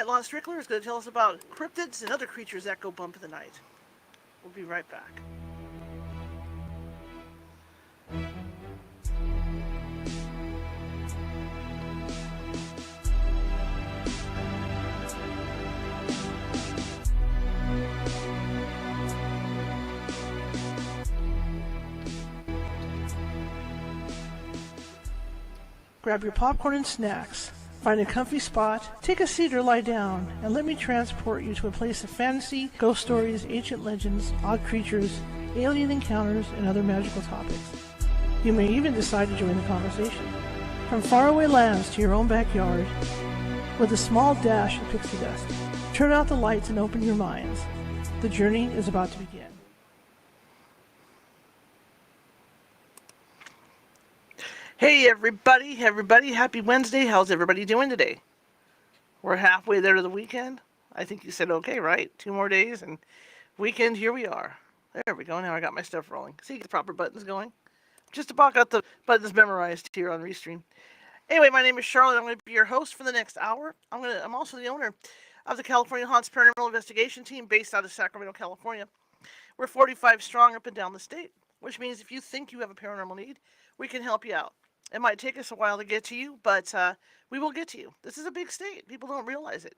tonight, Lon Strickler is going to tell us about cryptids and other creatures that go bump in the night. We'll be right back. Grab your popcorn and snacks. Find a comfy spot, take a seat or lie down, and let me transport you to a place of fantasy, ghost stories, ancient legends, odd creatures, alien encounters, and other magical topics. You may even decide to join the conversation. From faraway lands to your own backyard, with a small dash of pixie dust. Turn out the lights and open your minds. The journey is about to begin. Hey everybody, happy Wednesday. How's everybody doing today? We're halfway there to the weekend. I think you said okay, right? 2 more days and weekend, here we are. There we go, now I got my stuff rolling. See, the proper buttons going. Just about got the buttons memorized here on Restream. Anyway, my name is Charlotte. I'm going to be your host for the next hour. I'm also the owner of the California Haunts Paranormal Investigation Team based out of Sacramento, California. We're 45 strong up and down the state, which means if you think you have a paranormal need, we can help you out. It might take us a while to get to you, but we will get to you. This is a big state. People don't realize it.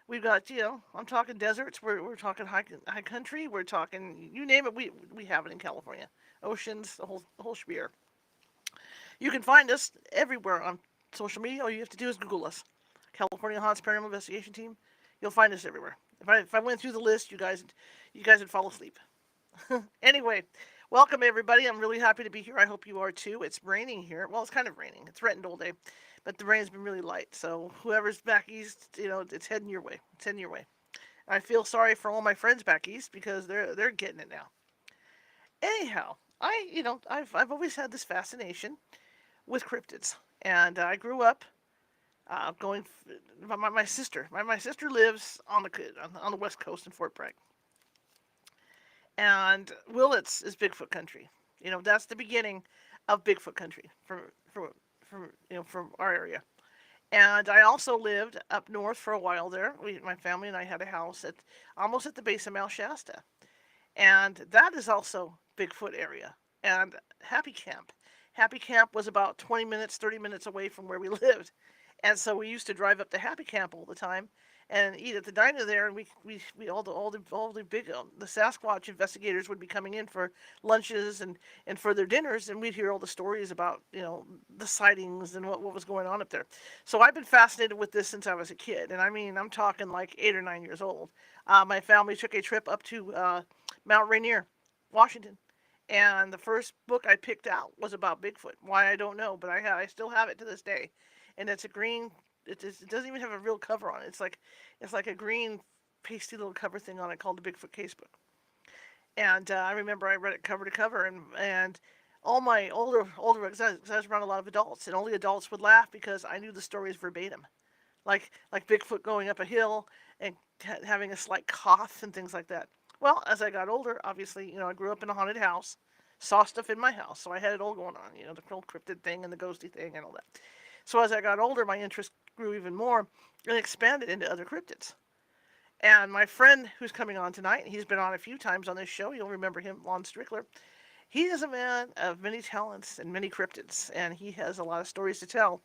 We've got, I'm talking deserts. We're talking high country. We're talking, you name it, we have it in California. Oceans, the whole spiel. You can find us everywhere on social media. All you have to do is Google us. California Haunts Paranormal Investigation Team. You'll find us everywhere. If I went through the list, you guys would fall asleep. Anyway, welcome everybody. I'm really happy to be here. I hope you are too. It's raining here. Well, it's kind of raining. It's threatened all day, but the rain's been really light. So whoever's back east, it's heading your way. It's heading your way. I feel sorry for all my friends back east because they're getting it now. Anyhow, I've always had this fascination with cryptids, and I grew up going. My sister lives on the west coast in Fort Bragg. And Willits is Bigfoot country. That's the beginning of Bigfoot country from our area. And I also lived up north for a while there. My family and I had a house almost at the base of Mount Shasta, and that is also Bigfoot area. And Happy Camp was about 20 minutes, 30 minutes away from where we lived, and so we used to drive up to Happy Camp all the time and eat at the diner there, and we all the big the Sasquatch investigators would be coming in for lunches and for their dinners, and we'd hear all the stories about the sightings and what was going on up there. So I've been fascinated with this since I was a kid, and I mean I'm talking like 8 or 9 years old. My family took a trip up to Mount Rainier, Washington, and the first book I picked out was about Bigfoot. Why, I don't know, but I still have it to this day, and it's a green. It doesn't even have a real cover on it. It's like a green pasty little cover thing on it called the Bigfoot Casebook. And I remember I read it cover to cover, and all my older because I was around a lot of adults, and only adults would laugh because I knew the stories verbatim, like Bigfoot going up a hill and having a slight cough and things like that. Well, as I got older, obviously, I grew up in a haunted house, saw stuff in my house, so I had it all going on, the whole cryptid thing and the ghosty thing and all that. So as I got older, my interest grew even more and expanded into other cryptids. And my friend who's coming on tonight, he's been on a few times on this show, you'll remember him, Lon Strickler. He is a man of many talents and many cryptids, and he has a lot of stories to tell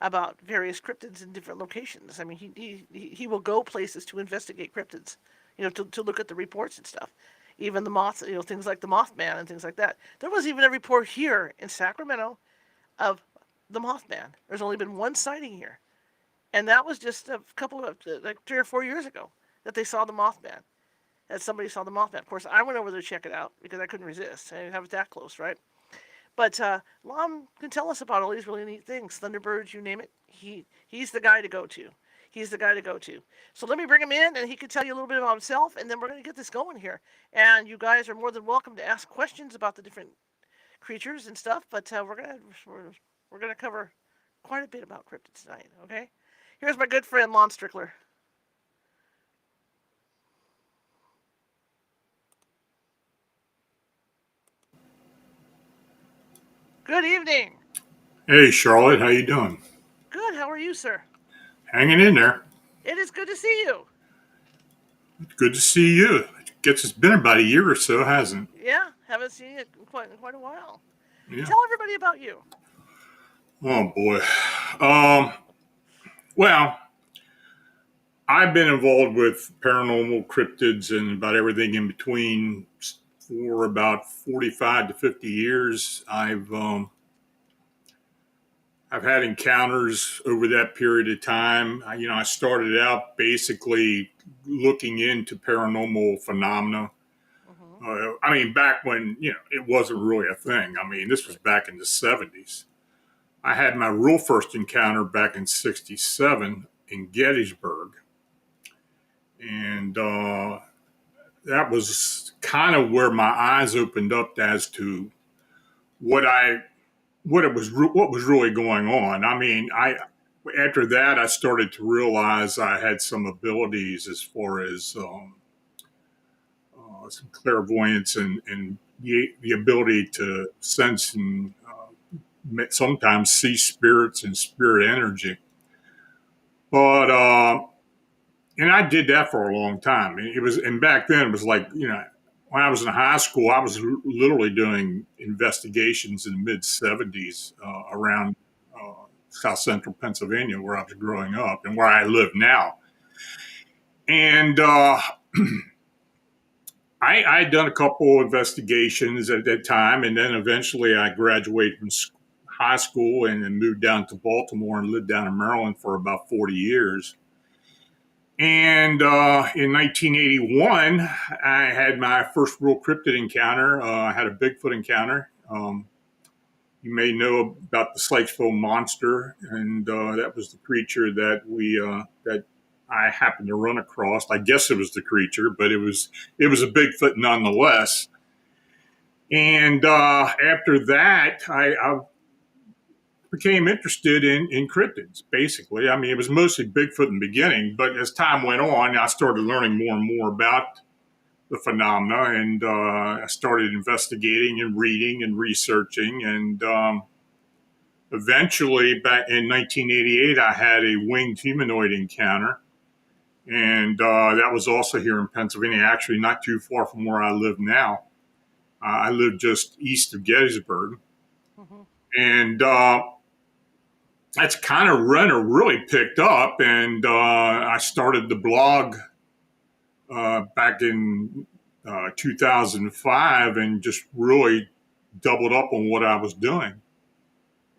about various cryptids in different locations. I mean, he will go places to investigate cryptids, to look at the reports and stuff. Even the moths, things like the Mothman and things like that. There was even a report here in Sacramento of the Mothman. There's only been one sighting here, and that was just a couple of 3 or 4 years ago that they saw the Mothman. That somebody saw the Mothman. Of course, I went over there to check it out because I couldn't resist. I didn't have it that close, right? But Lon can tell us about all these really neat things. Thunderbirds, you name it. He's the guy to go to. He's the guy to go to. So let me bring him in, and he can tell you a little bit about himself, and then we're going to get this going here. And you guys are more than welcome to ask questions about the different creatures and stuff. But we're gonna cover quite a bit about cryptids tonight. Okay. Here's my good friend Lon Strickler. Good evening. Hey, Charlotte, how you doing? Good. How are you, sir? Hanging in there. It is good to see you. Good to see you. It's been about a year or so, hasn't Yeah, haven't seen you in quite a while. it? Yeah. Tell everybody about you. Oh boy. Um. Well, I've been involved with paranormal cryptids and about everything in between for about 45 to 50 years. I've had encounters over that period of time. I started out basically looking into paranormal phenomena. Hmm. Back when it wasn't really a thing. This was Right. back in the '70s. I had my real first encounter back in '67 in Gettysburg, and that was kind of where my eyes opened up as to what I what was really going on. I after that I started to realize I had some abilities as far as some clairvoyance and the ability to sense and sometimes see spirits and spirit energy. But and I did that for a long time. And back then it was like when I was in high school, I was literally doing investigations in the mid '70s around South Central Pennsylvania, where I was growing up and where I live now. And I had done a couple investigations at that time, and then eventually I graduated from high school and then moved down to Baltimore and lived down in Maryland for about 40 years. And in 1981, I had my first real cryptid encounter. I had a Bigfoot encounter. You may know about the Sykesville monster, and that was the creature that I happened to run across. I guess it was the creature, but it was a Bigfoot nonetheless. And after that, I became interested in cryptids, basically. It was mostly Bigfoot in the beginning, but as time went on, I started learning more and more about the phenomena, and I started investigating and reading and researching. And eventually, back in 1988, I had a winged humanoid encounter. And that was also here in Pennsylvania, actually not too far from where I live now. I live just east of Gettysburg. Hmm. And that's kind of really picked up. And I started the blog back in 2005 and just really doubled up on what I was doing.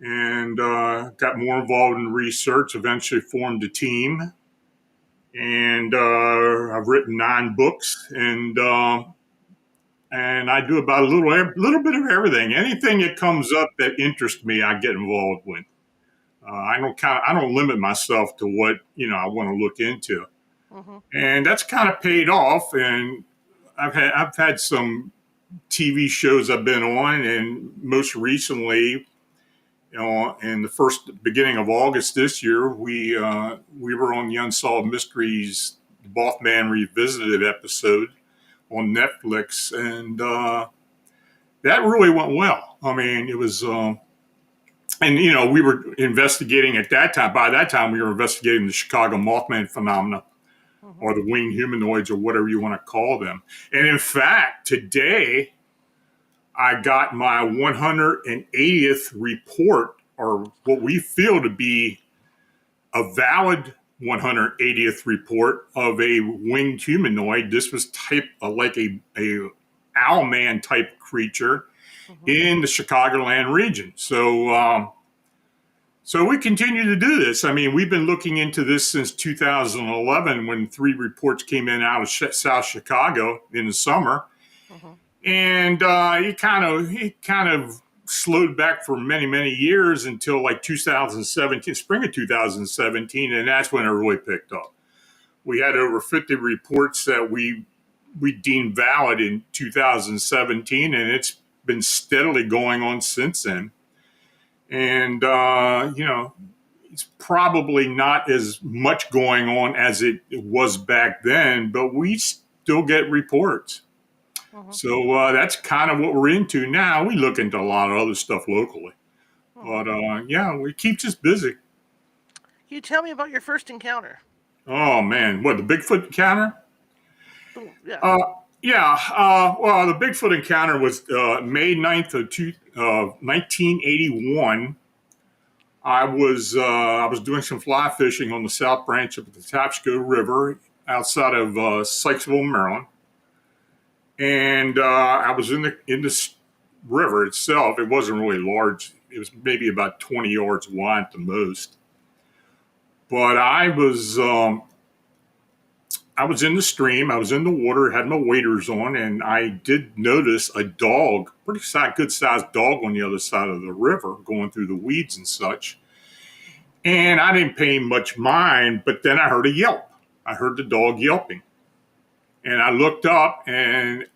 And got more involved in research, eventually formed a team. And I've written 9 books, and I do about a little bit of everything. Anything that comes up that interests me, I get involved with. I don't limit myself to what I want to look into, Hmm. and that's kind of paid off. And I've had some TV shows I've been on, and most recently, in the beginning of August this year, we were on the Unsolved Mysteries Mothman Revisited episode on Netflix, and that really went well. It was. And we were investigating at that time. By that time, we were investigating the Chicago Mothman phenomena, Hmm. or the winged humanoids, or whatever you want to call them. And in fact, today I got my 180th report, or what we feel to be a valid 180th report of a winged humanoid. This was type like a owlman type creature Hmm. in the Chicagoland region. So we continue to do this. We've been looking into this since 2011, when 3 reports came in out of South Chicago in the summer, Hmm. and it kind of slowed back for many years until like 2017, spring of 2017, and that's when it really picked up. We had over 50 reports that we deemed valid in 2017, and it's been steadily going on since then. And it's probably not as much going on as it was back then, but we still get reports. Hmm. So that's kind of what we're into now. We look into a lot of other stuff locally, Hmm. but yeah, it keeps us busy. Can you tell me about your first encounter? Oh man, what, the Bigfoot encounter? Yeah. Uh, yeah. Well, the Bigfoot encounter was May 9th of 1981. I was doing some fly fishing on the south branch of the Tapsco River outside of Sykesville, Maryland, and I was in this river itself. It wasn't really large. It was maybe about 20 yards wide at the most. But I was in the stream. I was in the water, had my waders on, and I did notice a dog, good sized dog on the other side of the river, going through the weeds and such. And I didn't pay much mind, but then I heard a yelp. I heard the dog yelping. And I looked up, and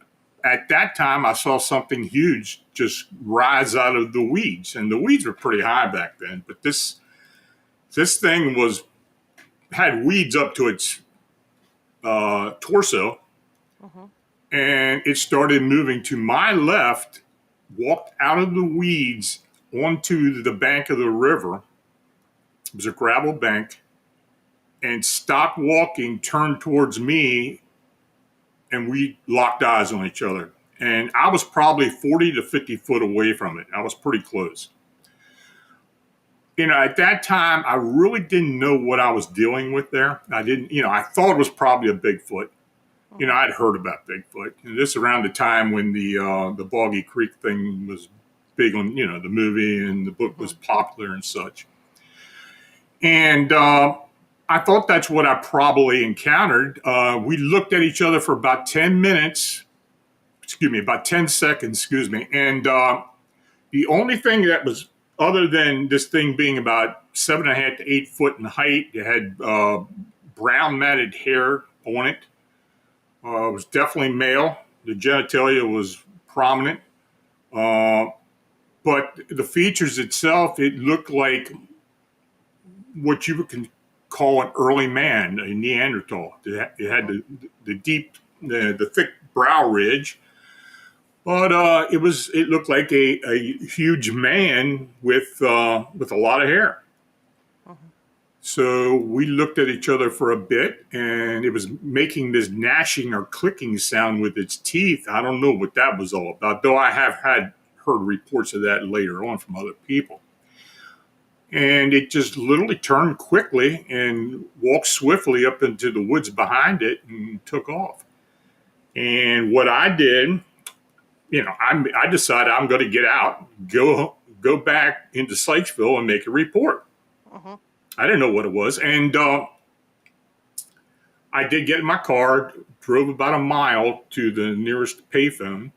at that time, I saw something huge just rise out of the weeds. And the weeds were pretty high back then, but this thing had weeds up to its torso, Mm-hmm. and it started moving to my left, walked out of the weeds onto the bank of the river. It was a gravel bank, and stopped walking, turned towards me, and we locked eyes on each other. And I was probably 40 to 50 foot away from it. I was pretty close. At that time, I really didn't know what I was dealing with there. I thought it was probably a Bigfoot. Mm-hmm. I'd heard about Bigfoot. And this around the time when the Boggy Creek thing was big on, the movie, and the book was popular and such. And I thought that's what I probably encountered. We looked at each other for about 10 minutes, about 10 seconds, And the only thing that was, other than this thing being about 7.5 to 8 foot in height, it had brown matted hair on it. It was definitely male. The genitalia was prominent. Uh, but the features itself, it looked like what you can call an early man, a Neanderthal. It had the thick brow ridge, but it looked like a huge man with a lot of hair. Mm-hmm. So we looked at each other for a bit, and it was making this gnashing or clicking sound with its teeth. I don't know what that was all about, though I have heard reports of that later on from other people. And it just literally turned quickly and walked swiftly up into the woods behind it and took off. And what I did, I decided I'm going to get out, go back into Sykesville and make a report. Mm-hmm. I didn't know what it was, and I did get in my car, drove about a mile to the nearest payphone,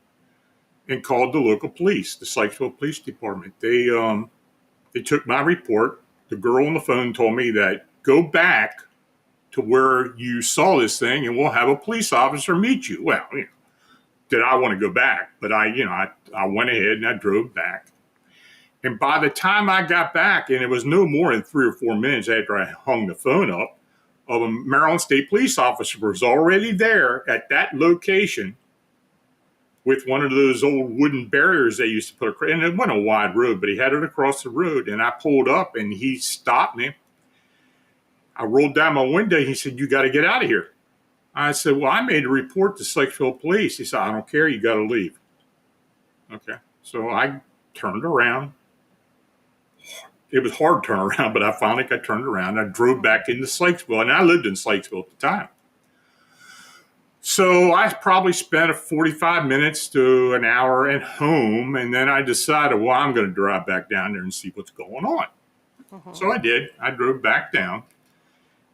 and called the local police, the Sykesville Police Department. They took my report. The girl on the phone told me that go back to where you saw this thing, and we'll have a police officer meet you. Well, did I want to go back? But I went ahead and I drove back. And by the time I got back, and it was no more than 3 or 4 minutes after I hung the phone up, a Maryland State Police officer was already there at that location with one of those old wooden barriers they used to put across. And it wasn't a wide road, but he had it across the road. And I pulled up, and he stopped me. I rolled down my window. He said, "You got to get out of here." I said, "Well, I made a report to Sykesville Police." He said, "I don't care. You got to leave." Okay. So I turned around. It was hard to turn around, but I finally got turned around. I drove back into Sykesville, and I lived in Sykesville at the time. So I probably spent 45 minutes to an hour at home, and then I decided, well, I'm going to drive back down there and see what's going on. Mm-hmm. So I did. I drove back down,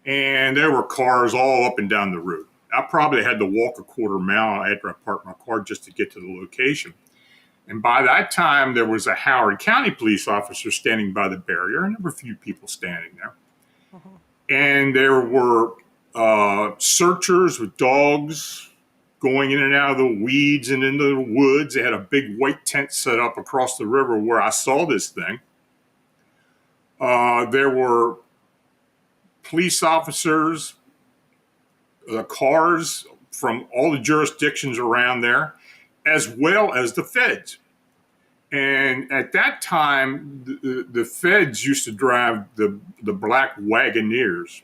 and there were cars all up and down the road. I probably had to walk a quarter mile after I parked my car just to get to the location. And by that time, there was a Howard County police officer standing by the barrier, and there were a few people standing there. Mm-hmm. And there were searchers with dogs going in and out of the weeds and into the woods. They had a big white tent set up across the river where I saw this thing. There were police officers, cars from all the jurisdictions around there, as well as the feds. And at that time, the feds used to drive the black Wagoneers.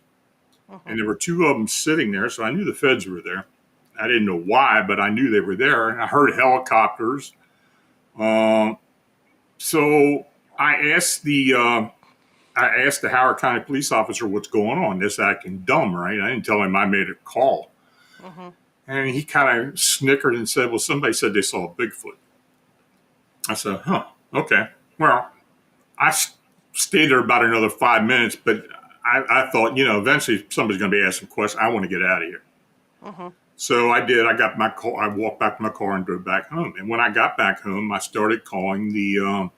Mm-hmm. and there were two of them sitting there. So I knew the feds were there. I didn't know why, but I knew they were there, and I heard helicopters. Um, so I asked the Howard County police officer what's going on. This acting dumb, right? I didn't tell him I made a call. Mm-hmm. And he kind of snickered and said, well, somebody said they saw a Bigfoot. I said, huh, okay. Well, I stayed there about another 5 minutes, but I thought, eventually somebody's going to be asking questions. I want to get out of here. Mm-hmm. So I did. I got my car. I walked back to my car and drove back home. And when I got back home, I started calling the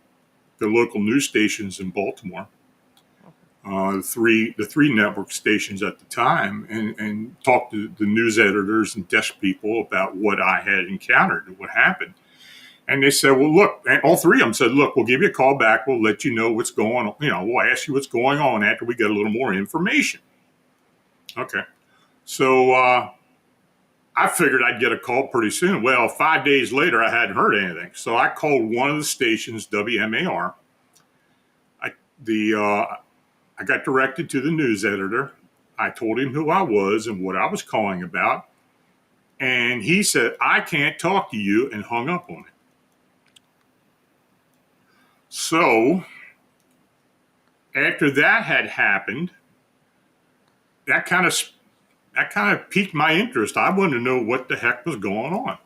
local news stations in Baltimore, the three network stations at the time, and talked to the news editors and desk people about what I had encountered and what happened. And they said, well, look, and all three of them said, look, we'll give you a call back. We'll let you know what's going on. We'll ask you what's going on after we get a little more information. Okay. So I figured I'd get a call pretty soon. Well, 5 days later, I hadn't heard anything. So I called one of the stations, WMAR. I got directed to the news editor. I told him who I was and what I was calling about. And he said, I can't talk to you, and hung up on me. So after that had happened, that kind of piqued my interest. I wanted to know what the heck was going on.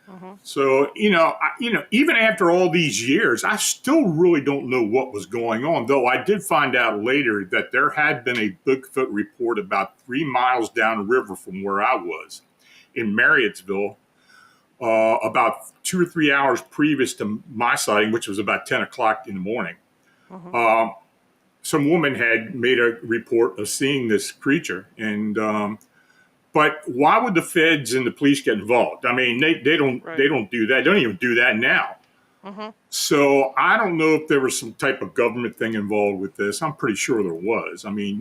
Mm-hmm. So even after all these years, I still really don't know what was going on. Though I did find out later that there had been a Bigfoot report about 3 miles down the river from where I was, in Marriottsville, about 2 or 3 hours previous to my sighting, which was about 10 o'clock in the morning. Mm-hmm. Some woman had made a report of seeing this creature, and but why would the feds and the police get involved? I mean, they don't Right. they don't do that. They don't even do that now. Mm-hmm. So I don't know if there was some type of government thing involved with this. I'm pretty sure there was. I mean,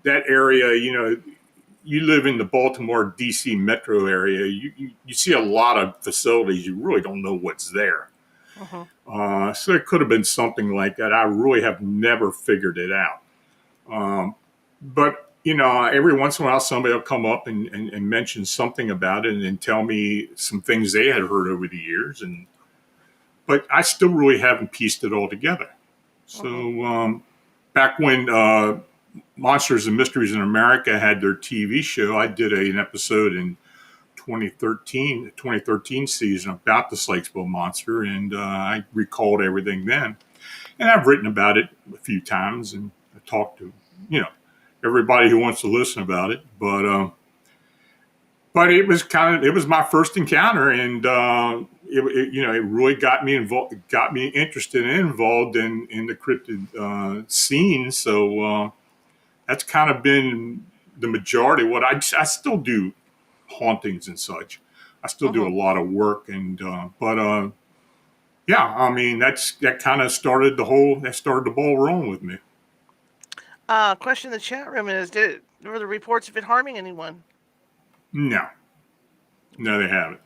that area. You live in the Baltimore, D.C. metro area. You see a lot of facilities. You really don't know what's there. Mm-hmm. So it could have been something like that. I really have never figured it out. But every once in a while, somebody will come up and mention something about it and tell me some things they had heard over the years. But I still really haven't pieced it all together. So back when Monsters and Mysteries in America had their TV show, I did an episode in 2013 season about the Sykesville Monster, and I recalled everything then. And I've written about it a few times, and I talked to everybody who wants to listen about it. But it was my first encounter, and it really got me involved, got me interested and involved in the cryptid scene. So that's kind of been the majority of what I still do, hauntings and such. I still do a Mm-hmm. lot of work, but yeah, I mean that kind of started the ball rolling with me. Question in the chat room is: were the reports of it harming anyone? No, no, they haven't.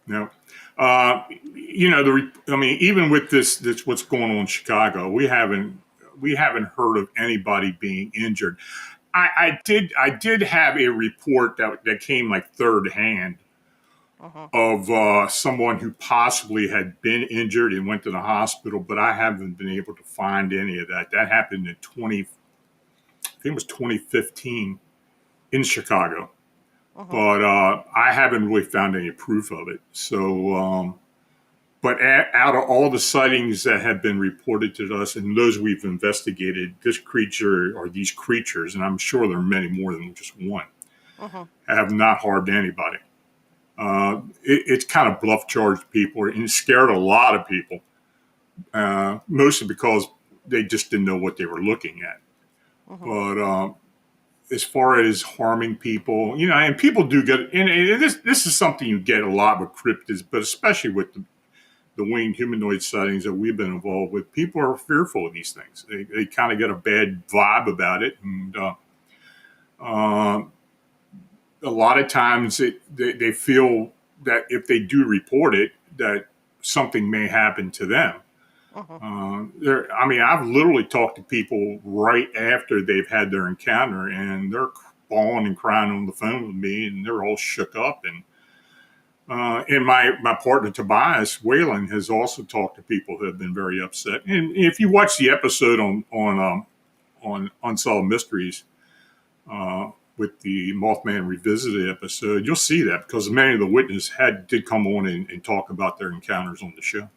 No, I mean, even with this what's going on in Chicago, we haven't heard of anybody being injured. I did have a report that came like third hand Mm-hmm. of someone who possibly had been injured and went to the hospital, but I haven't been able to find any of that. That happened in I think it was 2015 in Chicago, Mm-hmm. but I haven't really found any proof of it. So, but out of all the sightings that have been reported to us and those we've investigated, this creature or these creatures, and I'm sure there are many more than just one, Mm-hmm. have not harmed anybody. It's kind of bluff charged people and scared a lot of people, mostly because they just didn't know what they were looking at. Mm-hmm. But as far as harming people, and people do get, and this is something you get a lot with cryptids, but especially with the winged humanoid sightings that we've been involved with, people are fearful of these things. They kind of get a bad vibe about it, and uh, a lot of times they feel that if they do report it, that something may happen to them. Mhm. I mean, I've literally talked to people right after they've had their encounter, and they're bawling and crying on the phone with me, and they're all shook up. And my partner Tobias Whalen has also talked to people who have been very upset. And if you watch the episode on Unsolved Mysteries with the Mothman Revisited episode, you'll see that because many of the witnesses did come on and talk about their encounters on the show.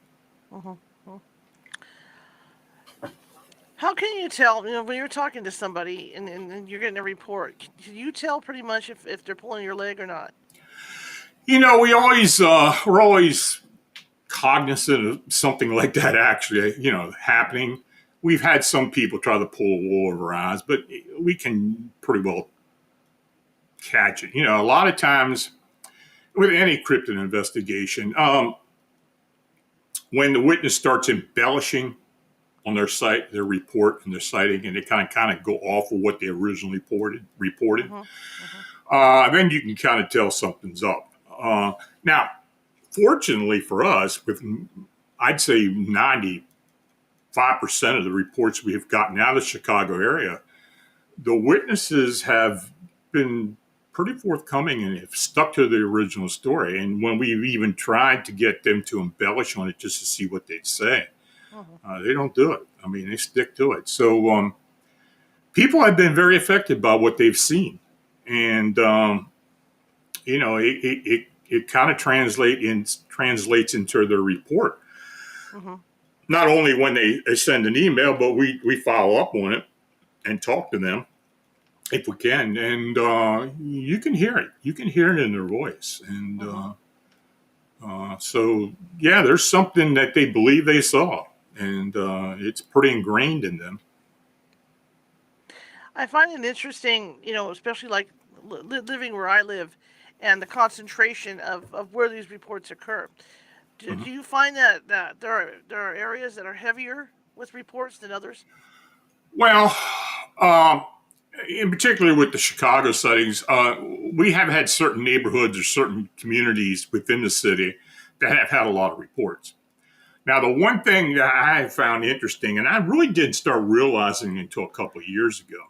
Mhm. Mhm. How can you tell, when you're talking to somebody and you're getting a report, can you tell pretty much if they're pulling your leg or not? We're always cognizant of something like that actually, happening. We've had some people try to pull a wool over our eyes, but we can pretty well catch it. A lot of times with any cryptid investigation, when the witness starts embellishing on their report and their sighting, and they kind of go off of what they originally reported, Mhm. Mhm. then you can kind of tell something's up. Now, fortunately for us, with I'd say 95% of the reports we have gotten out of the Chicago area, the witnesses have been pretty forthcoming and have stuck to the original story. And when we've even tried to get them to embellish on it just to see what they'd say, Mhm. they don't do it. I mean, they stick to it. So people have been very affected by what they've seen. And, it kind of translates into their report. Mhm. Not only when they send an email, but we follow up on it and talk to them if we can, and you can hear it. You can hear it in their voice, and Mhm. so yeah, there's something that they believe they saw, and it's pretty ingrained in them. I find it interesting, especially like living where I live, and the concentration of where these reports occur. Do Mhm. you find that there are areas that are heavier with reports than others? Well, um, in particular with the Chicago sightings, we have had certain neighborhoods or certain communities within the city that have had a lot of reports. Now, the one thing that I have found interesting, and I really didn't start realizing until a couple of years ago,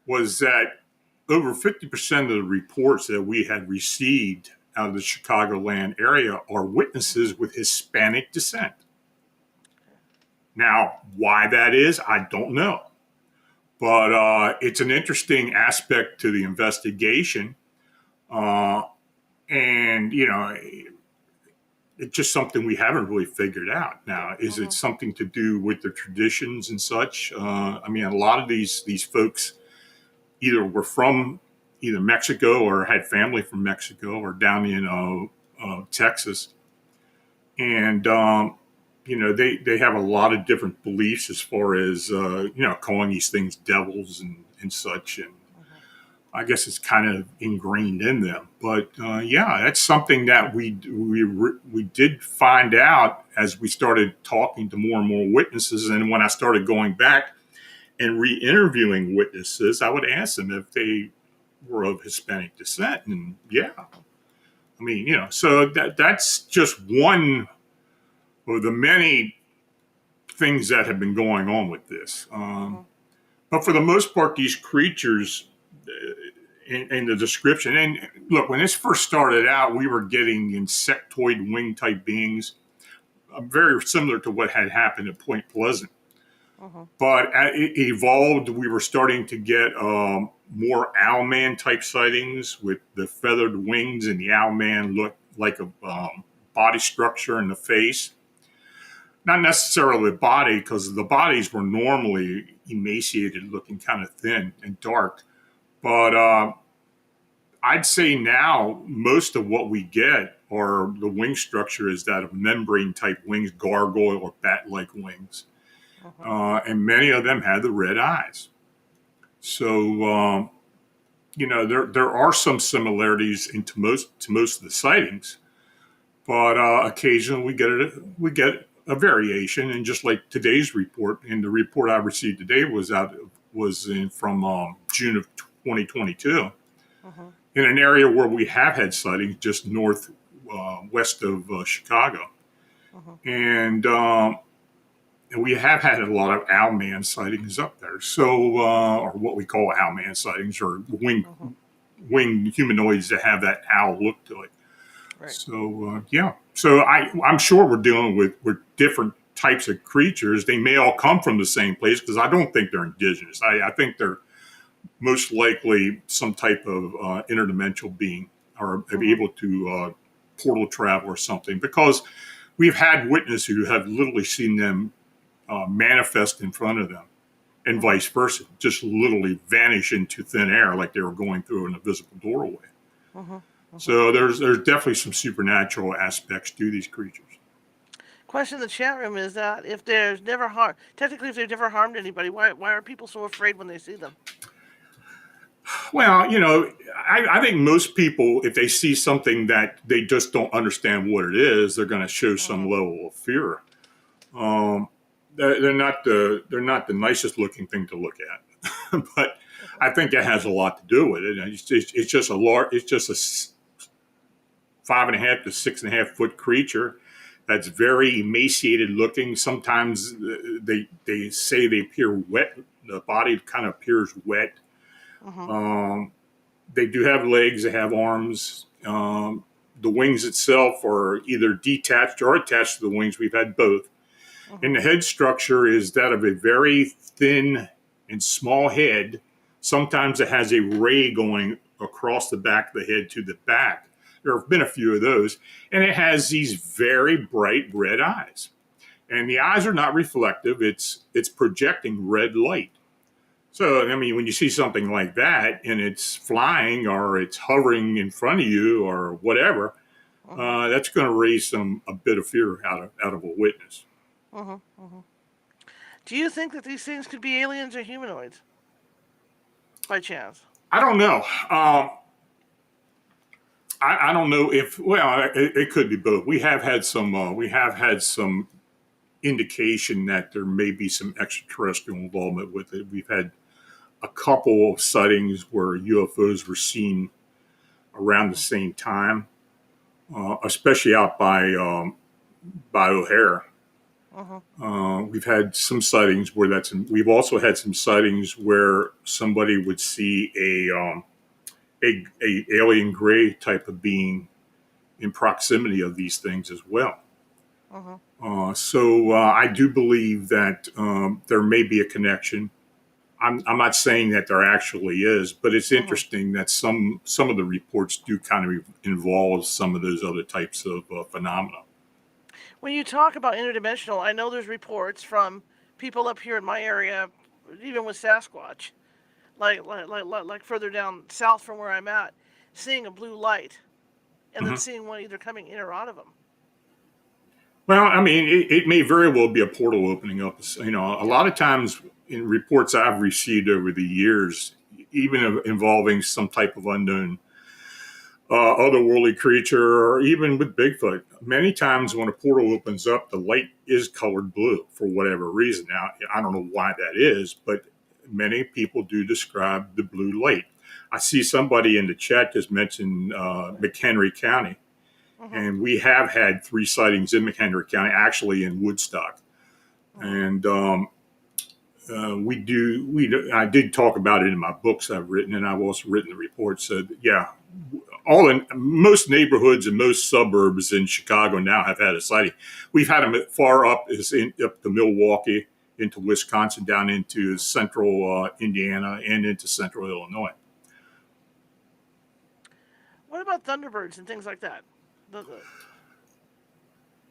was that over 50% of the reports that we had received out of the Chicagoland area are Mhm. witnesses with Hispanic descent. Now, why that is, I don't know. But it's an interesting aspect to the investigation. Uh, and, it's just something we haven't really figured out. Now, is it Mhm. something to do with the traditions and such? I mean, a lot of these folks either were from either Mexico or had family from Mexico or down in Texas, and they have a lot of different beliefs as far as calling these things devils and such, and Mhm. I guess it's kind of ingrained in them. But yeah, that's something that we did find out as we started talking to more and more witnesses, and when I started going back and re-interviewing witnesses, I would ask them if they were of Hispanic descent, and yeah, Mhm. I mean, so that's just one of the many things that have been going on with this. Mhm. But for the most part, these creatures in the description, and look, when this first started out, we were getting insectoid wing type beings, very similar to what had happened at Point Pleasant. Mhm. But as it evolved, we were starting to get more owlman type sightings with the feathered wings, and the owlman looked like a body structure in the face. Not necessarily the body, because the bodies were normally emaciated, looking kind of thin and dark. But I'd say now most of what we get are the wing structure is that of membrane type wings, gargoyle or bat like wings. Mhm. And many of them had the red eyes. So there are some similarities to most of the sightings, but occasionally we get a variation. And just like today's report, and the report I received today was in from June of 2022 Mhm. in an area where we have had sightings just north west of Chicago, Mhm. and we have had a lot of owlman sightings up there. So, or what we call owlman sightings, or Mm-hmm. winged humanoids that have that owl look to it. Right. So, yeah. So I'm sure we're dealing with different types of creatures. They may all come from the same place because I don't think they're indigenous. I think they're most likely some type of interdimensional being, or be Mm-hmm. able to portal travel or something, because we've had witnesses who have literally seen them manifest in front of them, and Mm-hmm. vice versa, just literally vanish into thin air like they were going through an invisible doorway. Mm-hmm. Mm-hmm. So there's definitely some supernatural aspects to these creatures. Question in the chat room is that if there's never harm, technically, if they've never harmed anybody, why are people so afraid when they see them? Well, I think most people, if they see something that they just don't understand what it is, they're going to show Mm-hmm. some level of fear. Um, they're not the nicest looking thing to look at, but I think that has a lot to do with it. It's just a large, it's just a 5.5 to 6.5 foot creature that's very emaciated looking. Sometimes they say they appear wet. The body kind of appears wet. Mm-hmm. Um, they do have legs. They have arms. The wings itself are either detached or attached to the wings. We've had both. Mm-hmm. And the head structure is that of a very thin and small head. Sometimes it has a ray going across the back of the head to the back. There have been a few of those. And it has these very bright red eyes. And the eyes are not reflective, it's projecting red light. So, I mean, when you see something like that and it's flying or it's hovering in front of you or whatever, Mm-hmm. that's going to raise a bit of fear out of a witness. Mm-hmm. Mm-hmm. Do you think that these things could be aliens or humanoids, by chance? I don't know. I don't know if, well, it could be both. We have had some indication that there may be some extraterrestrial involvement with it. We've had a couple of sightings where UFOs were seen around the same time, especially out by O'Hare. Mm-hmm. We've had some sightings where we've also had some sightings where somebody would see a alien gray type of being in proximity of these things as well. Mm-hmm. So I do believe that there may be a connection. I'm not saying that there actually is, but it's Mm-hmm. interesting that some of the reports do kind of involve some of those other types of phenomena. When you talk about interdimensional, I know there's reports from people up here in my area, even with Sasquatch, like further down south from where I'm at, seeing a blue light and then Mhm. seeing one either coming in or out of them. Well, I mean, it may very well be a portal opening up. A Yeah. lot of times in reports I've received over the years, even involving some type of unknown otherworldly creature, or even with Bigfoot, many times Mm-hmm. when a portal opens up, the light is colored blue for whatever reason. Now, I don't know why that is, but many people do describe the blue light. I see somebody in the chat just mentioned McHenry County, Mm-hmm. and we have had 3 sightings in McHenry County, actually in Woodstock. Mm-hmm. And I did talk about it in my books I've written, and I've also written the report. So yeah, most neighborhoods and most suburbs in Chicago now have had a sighting. We've had them far up up to Milwaukee, into Wisconsin, down into central Indiana, and into central Illinois. What about thunderbirds and things like that? The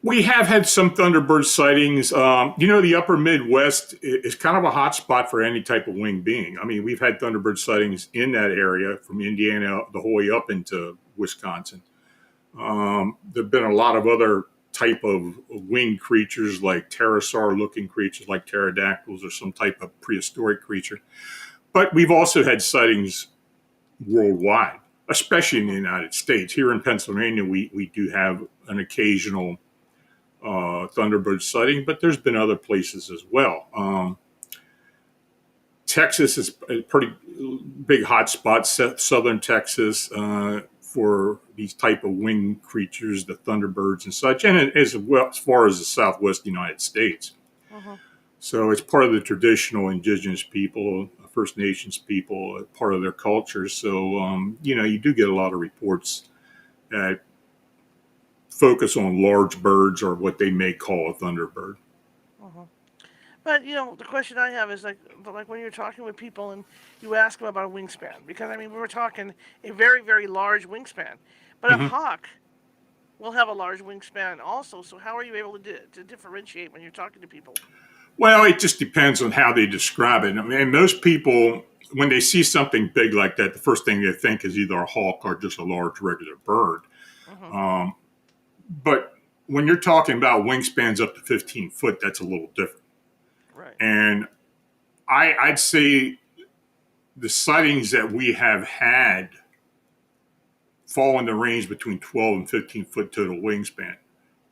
We have had some Thunderbird sightings. The upper Midwest is kind of a hot spot for any type of winged being. I mean, we've had Thunderbird sightings in that area from Indiana the whole way up into Wisconsin. There have been a lot of other type of winged creatures, like pterosaur-looking creatures like pterodactyls or some type of prehistoric creature. But we've also had sightings worldwide, especially in the mm-hmm. United States. Here in Pennsylvania, we do have an occasional Thunderbird sighting, but there's been other places as well. Texas is a pretty big hotspot, southern Texas, for these type of winged creatures, the Thunderbirds and such, and as well as far as the Southwest United States. Mm-hmm. So it's part of the traditional indigenous people, First Nations people, part of their culture. So, you do get a lot of reports that focus on large birds or what they may call a thunderbird. Hmm. But the question I have is like when you're talking with people and you ask them about a wingspan, because I mean we were talking a very very large wingspan, but a Mm-hmm. hawk will have a large wingspan also. So how are you able to differentiate when you're talking to people? Well, it just depends on how they describe it. I mean, most people, when they see something big like that, the first thing they think is either a hawk or just a large regular bird. Hmm. Um, but when you're talking about wingspans up to 15 foot, that's a little different. Right. And I'd say the sightings that we have had fall in the range between 12 and 15-foot total wingspan.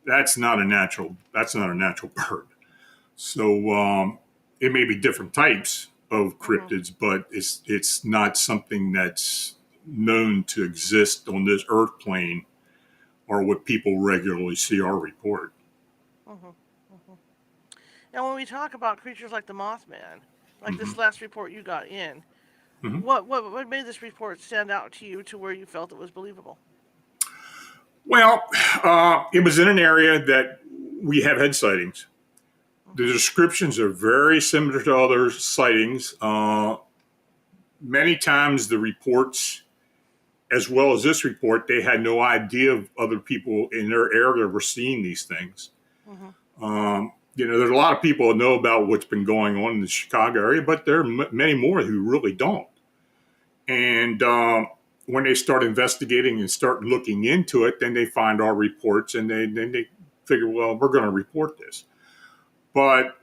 That's not a natural bird. So it may be different types of Hmm. cryptids, but it's not something that's known to exist on this earth plane or what people regularly see or report. Hmm. Hmm. Now, when we talk about creatures like the Mothman, like Mm-hmm. this last report you got in, Mm-hmm. what made this report stand out to you to where you felt it was believable? Well, it was in an area that we have had sightings. The Hmm. descriptions are very similar to other sightings. Many times, the reports, as well as this report, they had no idea of other people in their area were seeing these things. Hmm. There's a lot of people that know about what's been going on in the Chicago area, but there are many more who really don't. And when they start investigating and start looking into it, then they find our reports and then they figure, well, we're going to report this. But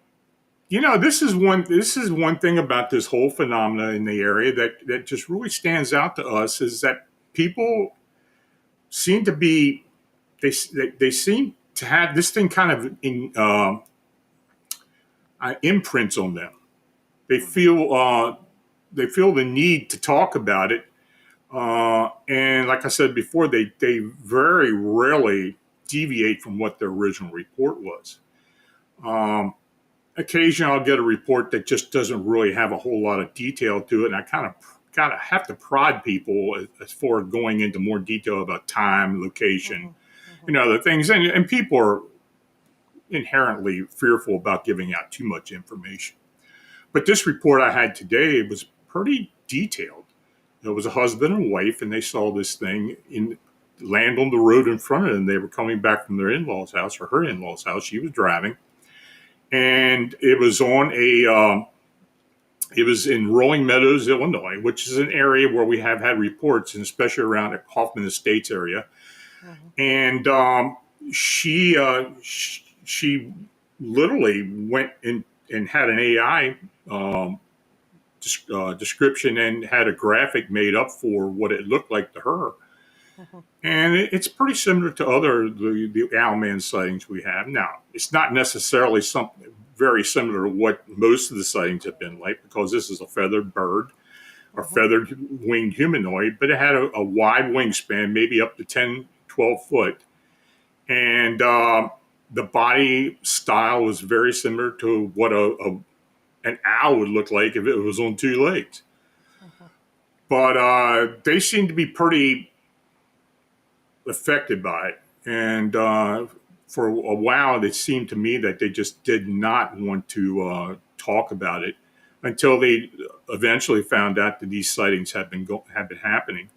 this is one thing about this whole phenomena in the area that just really stands out to us is that people seem to be they seem to have this thing kind of imprints on them. They Hmm. feel they feel the need to talk about it, and like I said before, they very rarely deviate from what their original report was. Um, Occasionally, I'll get a report that just doesn't really have a whole lot of detail to it, and I kind of have to prod people as far as going into more detail about time, location, Hmm. Hmm. and other things. And people are inherently fearful about giving out too much information. But this report I had today was pretty detailed. It was a husband and wife, and they saw this thing in land on the road in front of them. They were coming back from their in-laws' house or her in-laws' house. She was driving, and it was in Rolling Meadows, Illinois, which is an area where we have had reports, and especially around the Hoffman Estates area. Hmm. And she literally went in and had an AI description and had a graphic made up for what it looked like to her. Hmm. And it's pretty similar to the Owlman sightings we have. Now, it's not necessarily something very similar to what most of the sightings have been like because this is a feathered bird or Hmm. feathered winged humanoid, but it had a wide wingspan, maybe up to 10, 12 foot. And the body style was very similar to what an owl would look like if it was on two legs. Hmm. But they seem to be pretty affected by it. And for a while, it seemed to me that they just did not want to talk about it until they eventually found out that these sightings have been happening.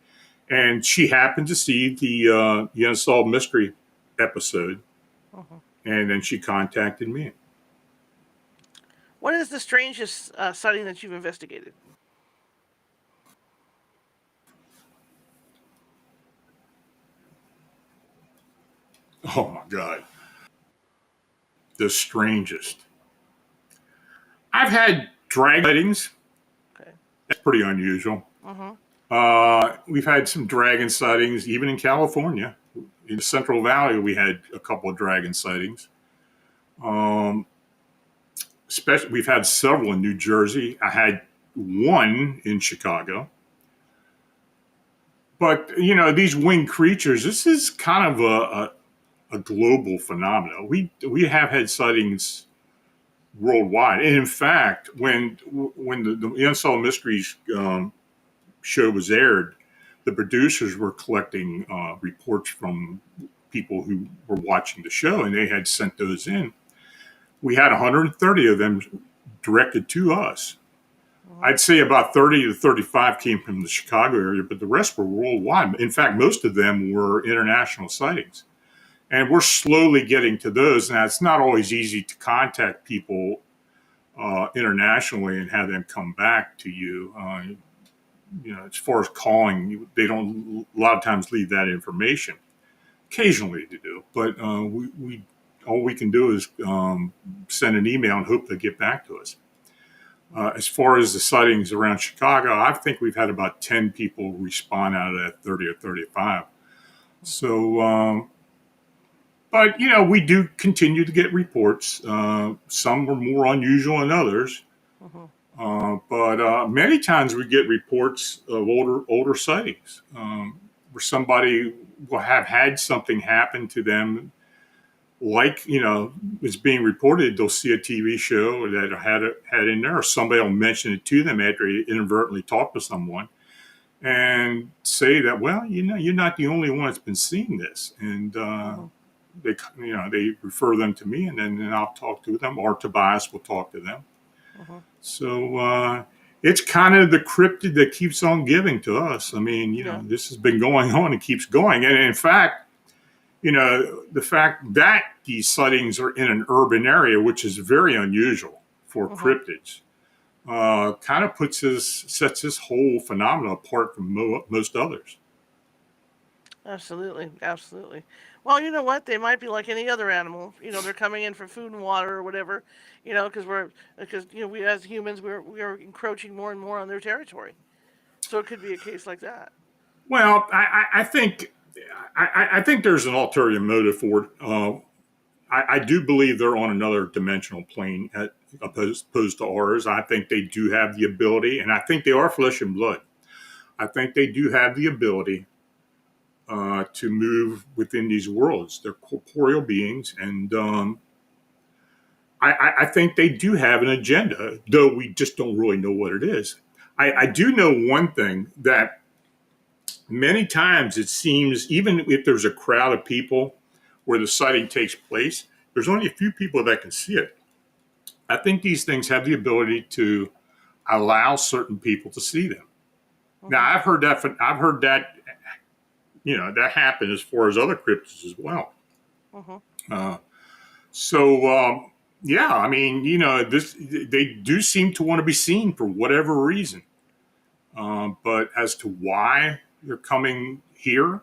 And she happened to see the Unsolved Mystery episode, Hmm. and then she contacted me. What is the strangest sighting that you've investigated? Oh my God, the strangest. I've had drag sightings. Okay. That's pretty unusual. Hmm. We've had some dragon sightings, even in California. In the Central Valley, we had a couple of dragon sightings. Um, Especially, we've had several in New Jersey. I had one in Chicago. But these winged creatures. This is kind of a global phenomenon. We have had sightings worldwide. And in fact, when the Unsolved Mysteries show was aired, the producers were collecting reports from people who were watching the show, and they had sent those in. We had 130 of them directed to us. Mm-hmm. I'd say about 30 to 35 came from the Chicago area, but the rest were worldwide. In fact, most of them were international sightings. And we're slowly getting to those. Now, it's not always easy to contact people internationally and have them come back to you. As far as calling, they don't a lot of times leave that information. Occasionally they do, but we all we can do is send an email and hope they get back to us. As far as the sightings around Chicago, I think we've had about 10 people respond out of that 30 or 35. So, but we do continue to get reports. Some were more unusual than others. Mm-hmm. But many times we get reports of older sightings where somebody will have had something happen to them, like is being reported. They'll see a TV show that had in there, or somebody will mention it to them after they inadvertently talk to someone, and say that, well, you're not the only one that's been seeing this, and Mm-hmm. they refer them to me, and then I'll talk to them, or Tobias will talk to them. Mm-hmm. So it's kind of the cryptid that keeps on giving to us. I mean, Yeah. this has been going on and keeps going. And in fact, the fact that these sightings are in an urban area, which is very unusual for Mm-hmm. cryptids, kind of sets this whole phenomenon apart from most others. Absolutely, absolutely. Well, you know what? They might be like any other animal. They're coming in for food and water or whatever. Because we as humans we are encroaching more and more on their territory. So it could be a case like that. Well, I think I think there's an ulterior motive for it. I do believe they're on another dimensional plane opposed to ours. I think they do have the ability, and I think they are flesh and blood. I think they do have the ability to move within these worlds. They're corporeal beings, and I think they do have an agenda, though we just don't really know what it is. I do know one thing, that many times it seems, even if there's a crowd of people where the sighting takes place, there's only a few people that can see it. I think these things have the ability to allow certain people to see them. Now, Mm-hmm. I've heard that. That happen as far as other cryptids as well. Mm-hmm. Uh, so, yeah, I mean, they do seem to want to be seen for whatever reason. But as to why they're coming here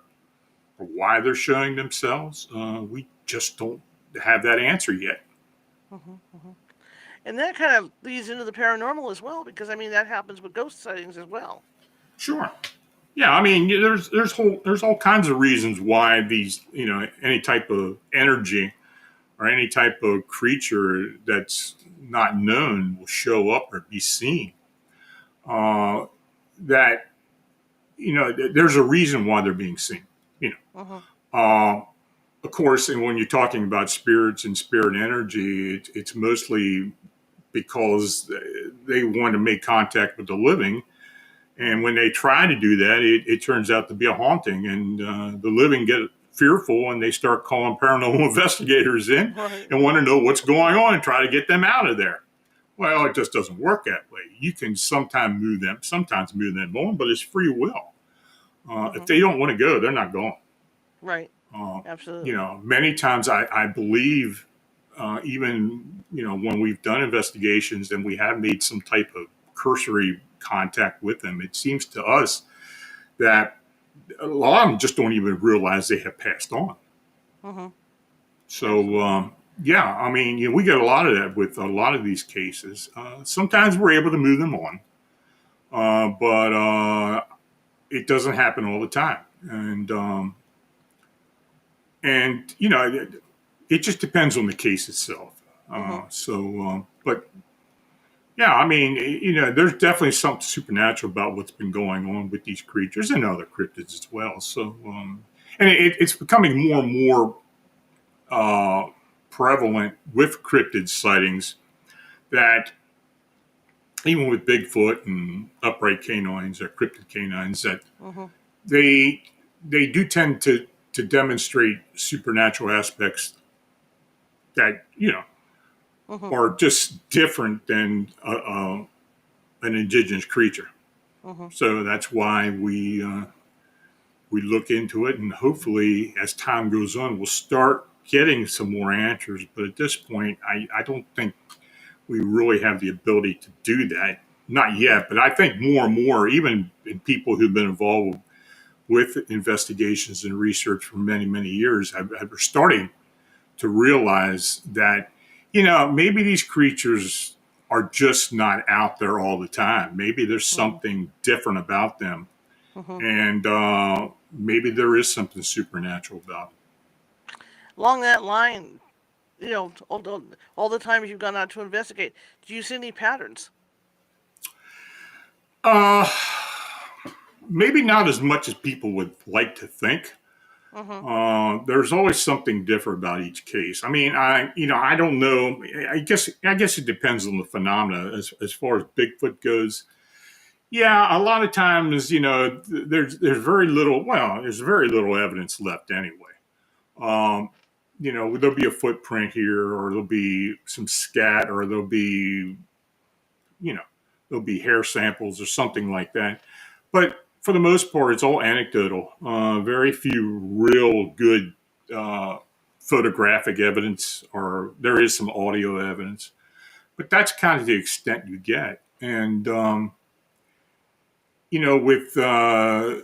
or why they're showing themselves, we just don't have that answer yet. Mm-hmm. Mm-hmm. And that kind of leads into the paranormal as well, because I mean that happens with ghost sightings as well. Sure. Yeah, I mean, there's all kinds of reasons why these, any type of energy or any type of creature that's not known will show up or be seen. Uh, that there's a reason why they're being seen. You Mm-hmm. know, of course, and when you're talking about spirits and spirit energy, it's mostly because they want to make contact with the living. And when they try to do that, it turns out to be a haunting, and the living get fearful, and they start calling paranormal investigators in Right. and want to know what's going on and try to get them out of there. Well, it just doesn't work that way. You can sometimes move them on, but it's free will. If Mm-hmm. they don't want to go, they're not going. Right. Uh, Absolutely. Many times I believe, even when we've done investigations and we have made some type of cursory contact with them, it seems to us that a lot of them just don't even realize they have passed on. Mm-hmm. So Absolutely. yeah, I mean, we get a lot of that with a lot of these cases. Sometimes we're able to move them on, but it doesn't happen all the time, and it just depends on the case itself. Mm-hmm. But yeah, I mean, there's definitely something supernatural about what's been going on with these creatures and other cryptids as well. So, and it's becoming more and more prevalent with cryptid sightings that even with Bigfoot and upright canines or cryptid canines, that Mhm. they they do tend to demonstrate supernatural aspects that Mhm. are just different than an indigenous creature. Mhm. So that's why we look into it, and hopefully, as time goes on, we'll start getting some more answers. But at this point, I don't think we really have the ability to do that. Not Mhm. yet, but I think more and more, even in people who've been involved with investigations and research for many, many years, are starting to realize that, maybe these creatures are just not out there all the time. Maybe there's Mhm. something different about them. Mhm. And maybe there is something supernatural about them. Along that line, all the times you've gone out to investigate, do you see any patterns? Uh, Maybe not as much as people would like to think. Mhm. There's always something different about each case. I mean, I don't know. I guess it depends on the phenomena as far as Bigfoot goes. Yeah, a lot of times, there's very little. Well, there's very little evidence left anyway. Um, there'll be a footprint here, or there'll be some scat, or you know, there'll be hair samples or something like that. But for the most part, it's all anecdotal. Very few real good uh, photographic evidence, or there is some audio evidence, but that's kind of the extent you get. And with the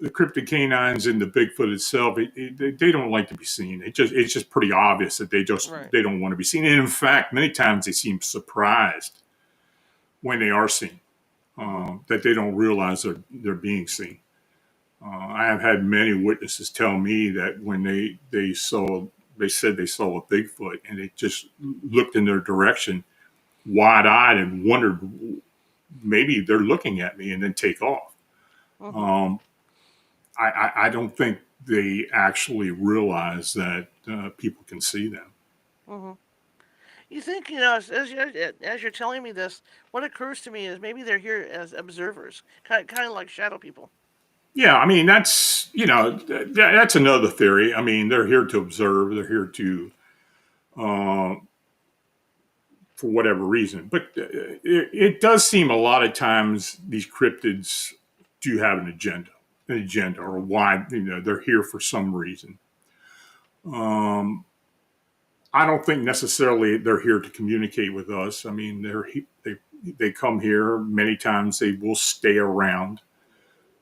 cryptid canines and the Bigfoot itself, they don't like to be seen. It's just pretty obvious that Right. they don't want to be seen. And in fact, many times they seem surprised when they are seen, Mhm. that they don't realize they're being seen. I have had many witnesses tell me that when they said they saw a Bigfoot, and they just looked in their direction, wide eyed, and wondered maybe they're looking at me, and then take off. Mhm. Um, I don't think they actually realize that people can see them. Mhm. You think, as you're telling me this, what occurs to me is maybe they're here as observers, kind of like shadow people. Yeah, I mean that's another theory. I mean, they're here to observe. They're here to uh, for whatever reason. But it does seem a lot of times these cryptids do have an agenda, or Mhm. why they're here for some reason. Um, I don't think necessarily they're here to communicate with us. I mean, they come here many times. They will stay around.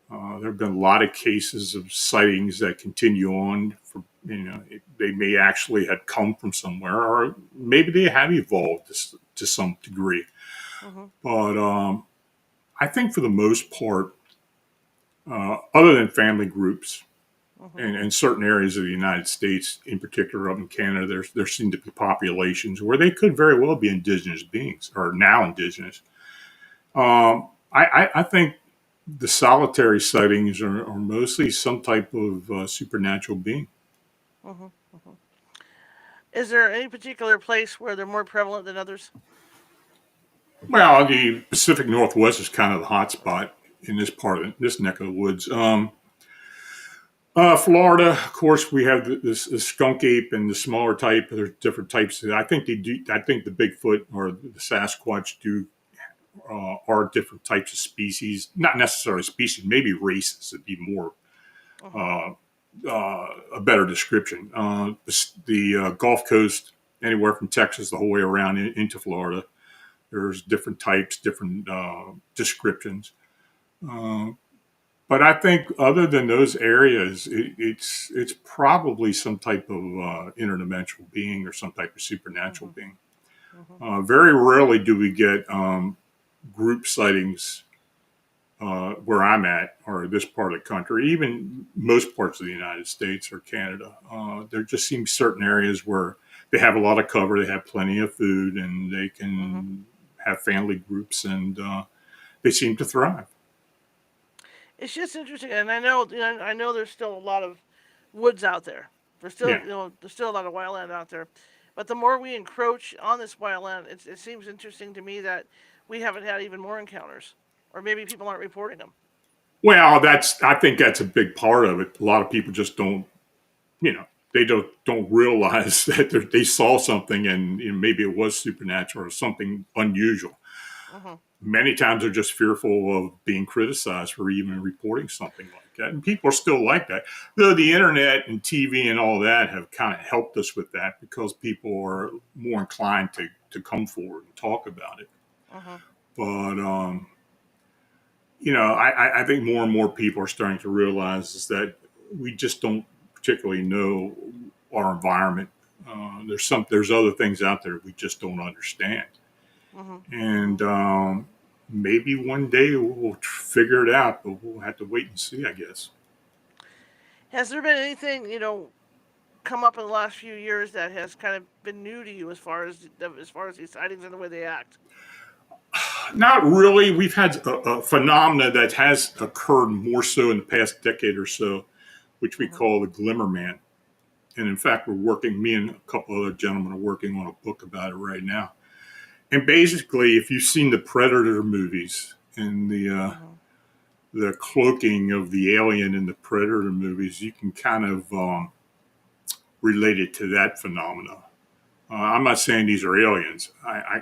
There have been a lot of cases of sightings that continue on. They may actually have come from somewhere, or maybe they have evolved to some degree. Mhm. But I think for the most part, other than family groups Mhm. and in certain areas of the United States, in particular up in Canada, there seem to be populations where they could very well be indigenous beings, or now indigenous. I think the solitary sightings are mostly some type of supernatural being. Mhm. Mhm. Is there any particular place where they're more prevalent than others? Well, the Pacific Northwest is kind of the hot spot in this part of this neck of the woods. Florida, of course, we have this skunk ape and the smaller type. There's different types. I think they do. I think the Bigfoot or the Sasquatch do are different types of species. Not necessarily species, maybe races would be more Mhm. uh, a better description. The Gulf Coast, anywhere from Texas the whole way around into Florida, there's different types, different descriptions. Uh, but I think other than those areas, it's probably some type of interdimensional being or some type of supernatural Mhm. being. Mhm. Very rarely do we get group sightings where I'm at, or this part of the country, even most parts of the United States or Canada. There just seems certain areas where they have a lot of cover, they have plenty of food, and they Mhm. can have family groups, and they seem to thrive. It's just interesting, and I know there's still a lot of woods out there. Yeah. There's still a lot of wildland out there. But the more we encroach on this wildland, it seems interesting to me that we haven't had even more encounters, or maybe people aren't reporting them. Well, I think that's a big part of it. A lot of people just don't, you know, they don't realize that they saw something and maybe it was supernatural or something unusual. Hmm. Many times they're just fearful of being criticized for even reporting something like that. And people are still like that. Though the internet and TV and all that have kind of helped us with that because people are more inclined to come forward and talk about it. Hmm. But, I think more and more people are starting to realize is that we just don't particularly know our environment. There's other things out there we just don't understand. Hmm. And maybe one day we'll figure it out, but we'll have to wait and see, I guess. Has there been anything come up in the last few years that has kind of been new to you as far as these sightings and the way they act? Not really. We've had a phenomena that has occurred more so in the past decade or so, which we Hmm. call the glimmer man. And in fact, me and a couple other gentlemen are working on a book about it right now. And basically, if you've seen the Predator movies and Hmm. the cloaking of the alien in the Predator movies, you can kind of relate it to that phenomena. I'm not saying these are aliens.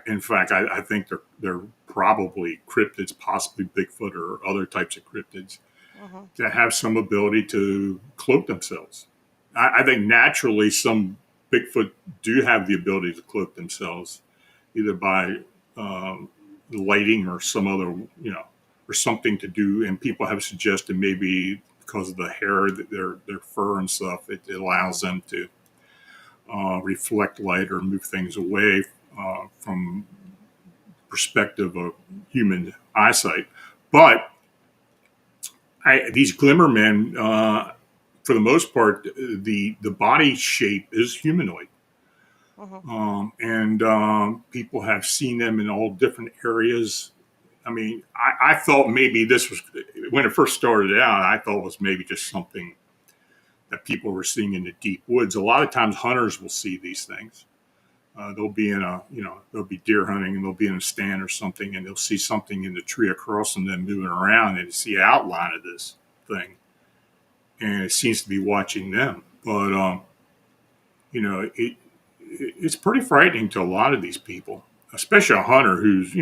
In fact, I think they're probably cryptids, possibly Bigfoot or other types of cryptids Hmm. that have some ability to cloak themselves. I think naturally some Bigfoot do have the ability to cloak themselves, either by um, lighting or some other, or something to do. And people have suggested maybe because of the hair, their fur and stuff, it allows Hmm. them to reflect light or move things away from perspective of human eyesight. But these glimmer men, for the most part, the body shape is humanoid. Hmm. And people have seen them in all different areas. I mean, I thought maybe this was, when it first started out, I thought it was maybe just something that people were seeing in the deep woods. A lot of times hunters will see these things. They'll be they'll be deer hunting and they'll be in a stand or something and they'll see something in the tree across from them moving around and see an outline of this thing. And it seems to be watching them. But, it's pretty frightening to a lot of these people, especially a hunter who's,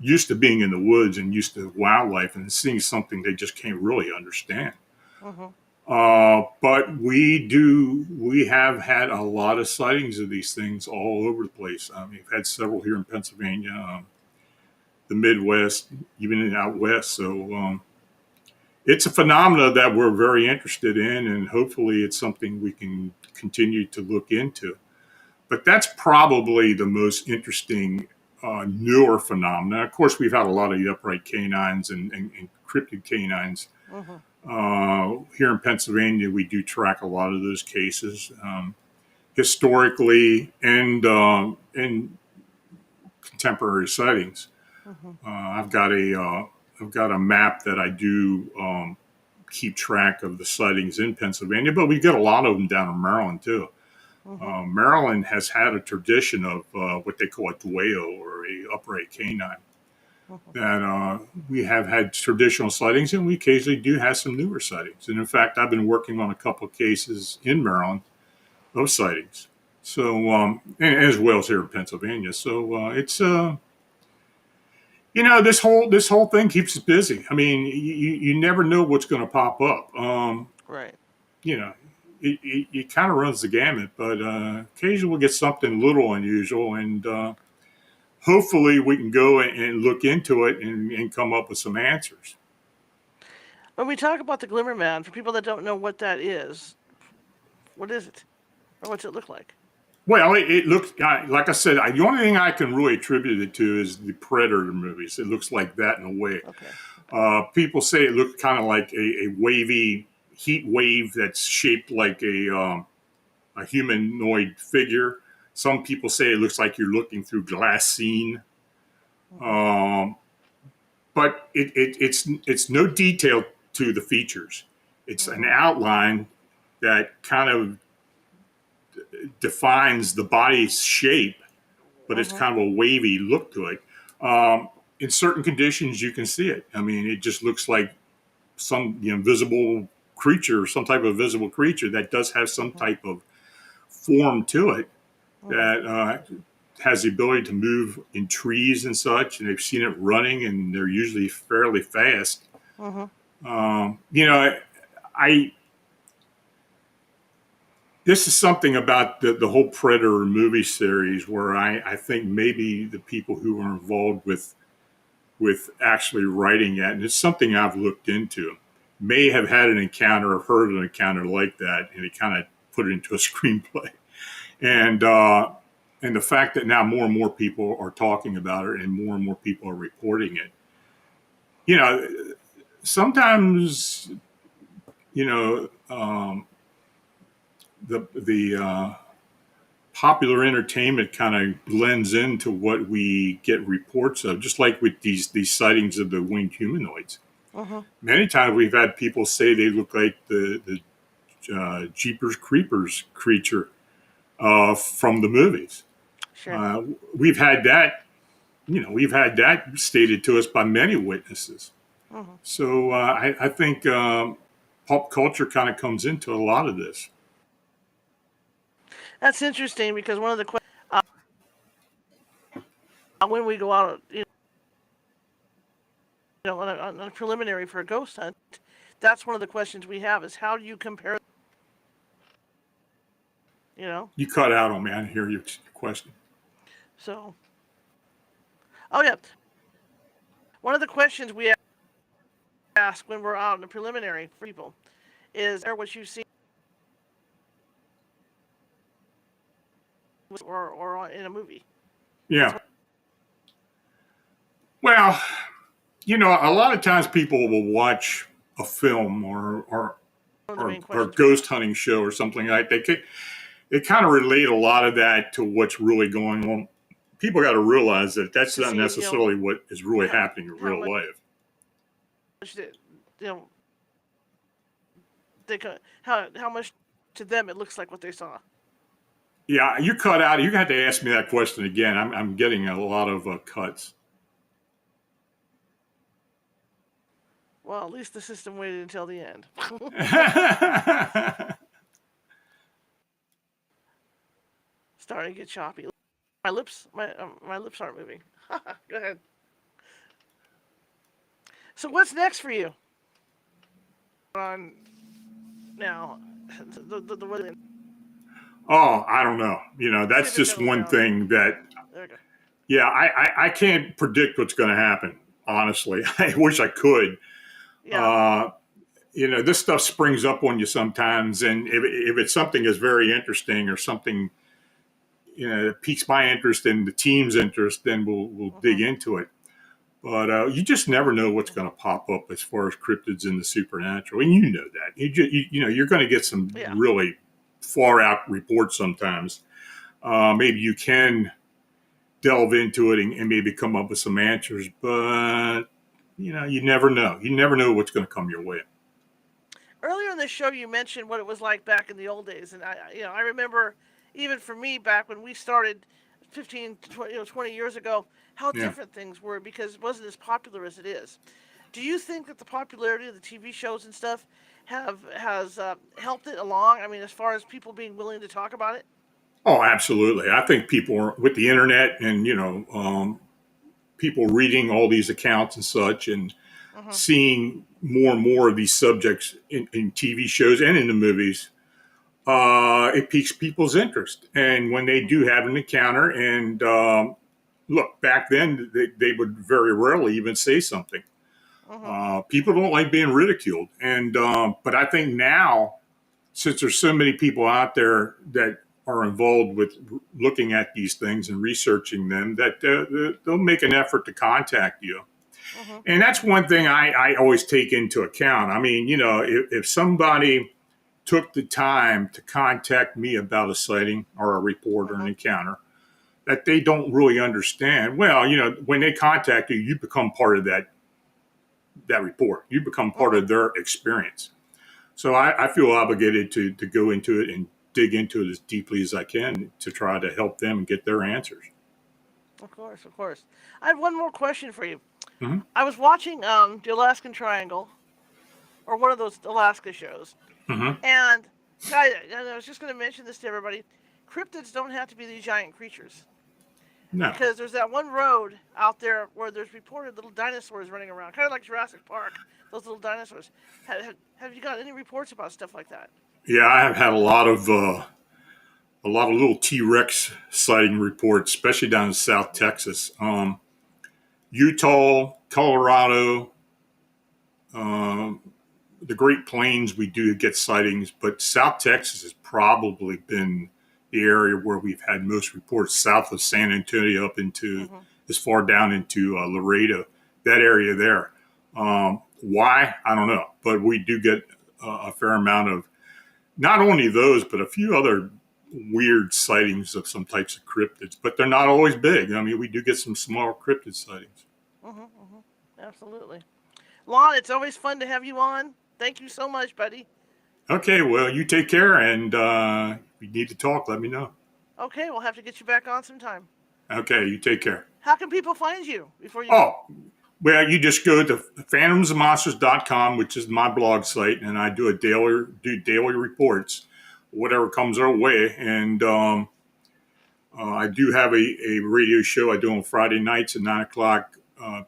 used to being in the woods and used to wildlife and seeing something they just can't really understand. Hmm. But we have had a lot of sightings of these things all over the place. We've had several here in Pennsylvania, the Midwest, even out west. So it's a phenomena that we're very interested in, and hopefully it's something we can continue to look into. But that's probably the most interesting newer phenomena. Of course, we've had a lot of the upright canines and cryptid canines. Hmm. Here in Pennsylvania, we do track a lot of those cases historically and in contemporary sightings. Hmm. I've got a map that I do keep track of the sightings in Pennsylvania, but we get a lot of them down in Maryland too. Hmm. Maryland has had a tradition of what they call a dueo or a upright canine. Hmm. That we have had traditional sightings, and we occasionally do have some newer sightings. And in fact, I've been working on a couple of cases in Maryland of sightings. So, and as well as here in Pennsylvania. So it's this whole thing keeps us busy. I mean, you never know what's going to pop up. Right. You know, it kind of runs the gamut, but occasionally we'll get something a little unusual, and hopefully we can go and look into it and come up with some answers. When we talk about the Glimmer Man, for people that don't know what that is, what is it, or what's it look like? Well, it looks like I said. The only thing I can really attribute it to is the Predator movies. It looks like that in a way. Okay. Okay. People say it looks kind of like a wavy heat wave that's shaped like a humanoid figure. Some people say it looks like you're looking through glassine. Hmm. Um, but it's no detail to the features. It's an Hmm. outline that kind of defines the body's shape, but it's Mm-hmm. kind of a wavy look to it. In certain conditions, you can see it. I mean, it just looks like some invisible creature, some type of visible creature that does have some Mm-hmm. type of form to it Mm-hmm. that has the ability to move in trees and such. And they've seen it running, and they're usually fairly fast. Mm-hmm. You know, I this is something about the whole Predator movie series where I think maybe the people who are involved with actually writing it, and it's something I've looked into, may have had an encounter or heard an encounter like that, and it kind of put it into a screenplay. And and the fact that now more and more people are talking about it and more people are reporting it. You know, sometimes you know the popular entertainment kind of blends into what we get reports of, just like with these sightings of the winged humanoids. Mm-hmm. Many times we've had people say they look like the Jeepers Creepers creature from the movies. Sure. Uh, we've had that, we've had that stated to us by many witnesses. Mm-hmm. So I think pop culture kind of comes into a lot of this. That's interesting because one of the questions when we go out, on a preliminary for a ghost hunt, that's one of the questions we have is how do you compare, you know? You cut out on me. I didn't hear your question. So, oh yeah, one of the questions we ask when we're out in a preliminary for people is what you've seen or in a movie. That's Yeah. Well, a lot of times people will watch a film one of the main or questions we ghost ask. hunting show or something like that. They kind of relate a lot of that to what's really going on. People got to realize that that's To not see, necessarily what is really how, happening in how real much life. that, you know, how much to them it looks like what they saw. Yeah, you cut out. You had to ask me that question again. I'm getting a lot of cuts. Well, at least the system waited until the end. Starting to get choppy. My lips aren't moving. Go ahead. So what's next for you? On now, the weather. Oh, I don't know. See That's if it just settles one down. thing that, There we go. yeah, I can't predict what's going to happen. Honestly, I wish I could. Yeah. Uh, this stuff springs up on you sometimes, and if it's something that's very interesting or something, that piques my interest and the team's interest, then we'll dig Mhm. into it. But you just never know what's going Mhm. to pop up as far as cryptids in the supernatural, and you know that. You're going to get some Yeah. really far out reports sometimes. Maybe you can delve into it and maybe come up with some answers, but you never know. You never know what's going to come your way. Earlier in the show, you mentioned what it was like back in the old days, and I remember even for me back when we started 15 to 20 years ago, how Yeah. different things were because it wasn't as popular as it is. Do you think that the popularity of the TV shows and stuff has helped it along? I mean, as far as people being willing to talk about it. Oh, absolutely. I think people are, with the internet and people reading all these accounts and such, and Mm-hmm. seeing more and more of these subjects in TV shows and in the movies, it piques people's interest. And when they do have an encounter, and look, back then they would very rarely even say something. Mm-hmm. People don't like being ridiculed, and but I think now, since there's so many people out there that are involved with looking at these things and researching them, that they'll make an effort to contact you. Mm-hmm. And that's one thing I always take into account. I mean, if somebody took the time to contact me about a sighting or a report or an Mm-hmm. encounter that they don't really understand, well, when they contact you, you become part of that report. You become part Mm-hmm. of their experience. So I feel obligated to go into it and dig into it as deeply as I can to try to help them and get their answers. Of course, of course. I have one more question for you. Hmm. I was watching the Alaskan Triangle, or one of those Alaska shows, Hmm. and and I was just going to mention this to everybody. Cryptids don't have to be these giant creatures, No. because there's that one road out there where there's reported little dinosaurs running around, kind of like Jurassic Park. Those little dinosaurs. Have you got any reports about stuff like that? Yeah, I have had a lot of little T Rex sighting reports, especially down in South Texas, Utah, Colorado, um, the Great Plains. We do get sightings, but South Texas has probably been the area where we've had most reports. South of San Antonio, up into Mm-hmm. as far down into Laredo, that area there. Why? I don't know, but we do get a fair amount of not only those, but a few other weird sightings of some types of cryptids, but they're not always big. I mean, we do get some small cryptid sightings. Mm-hmm. Mm-hmm. Absolutely. Lon, it's always fun to have you on. Thank you so much, buddy. Okay, well, you take care, and if you need to talk, let me know. Okay, we'll have to get you back on sometime. Okay, you take care. How can people find you before you Oh, go? well, you just go to phantomsandmonsters.com, which is my blog site, and I do daily reports, whatever comes our way. And I do have a radio show I do on Friday nights at 9 o'clock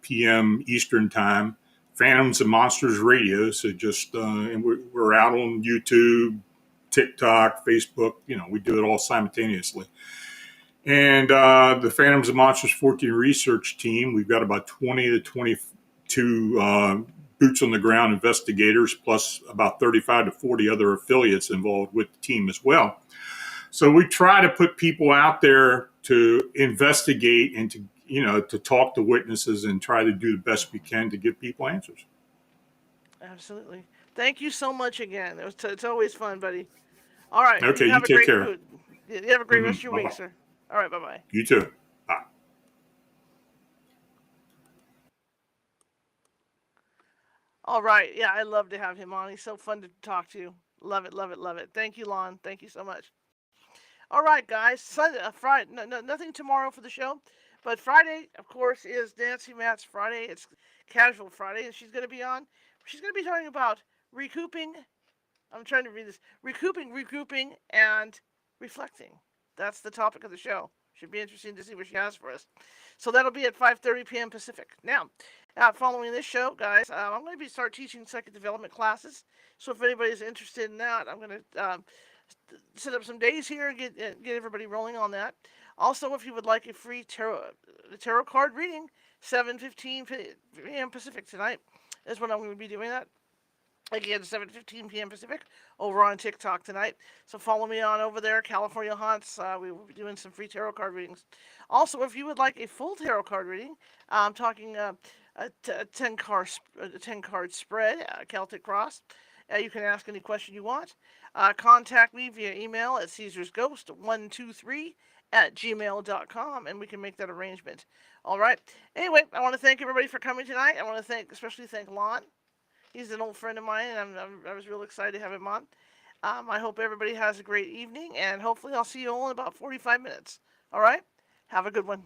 p.m. Eastern Time, Phantoms and Monsters Radio. So just, and we're out on YouTube, TikTok, Facebook. You know, we do it all simultaneously. And the Phantoms and Monsters 14 research team, we've got about 20 to 22 boots on the ground investigators, plus about 35 to 40 other affiliates involved with the team as well. So we try to put people out there to investigate and to, you know, to talk to witnesses and try to do the best we can to give people answers. Absolutely. Thank you so much again. It's always fun, buddy. All right, Okay, you you have a take great care. you have a great rest of your Bye week, bye. sir. All right, bye bye. You too. Bye. All right, yeah, I love to have him on. He's so fun to talk to. Love it, love it, love it. Thank you, Lon. Thank you so much. All right, guys. Sunday, Friday, nothing tomorrow for the show, but Friday, of course, is Nancy Matt's Friday. It's Casual Friday, and she's going to be on. She's going to be talking about recouping. I'm trying to read this. Recouping, regrouping, and reflecting. That's the topic of the show. Should be interesting to see what she has for us. So that'll be at 5:30 p.m. Pacific. Now, following this show, guys, I'm going to start teaching psychic development classes. So if anybody's interested in that, I'm going to set up some days here and get everybody rolling on that. Also, if you would like a free tarot card reading, 7:15 p.m. Pacific tonight is when I'm going to be doing that. Again, 7:15 p.m. Pacific over on TikTok tonight. So follow me on over there, California Haunts. We will be doing some free tarot card readings. Also, if you would like a full tarot card reading, I'm talking a 10 card spread, Celtic Cross. You can ask any question you want. Contact me via email at caesarsghost123@gmail.com, and we can make that arrangement. All right. Anyway, I want to thank everybody for coming tonight. I want to especially thank Lon. He's an old friend of mine, and I was real excited to have him on. I hope everybody has a great evening, and hopefully I'll see you all in about 45 minutes. All right? Have a good one.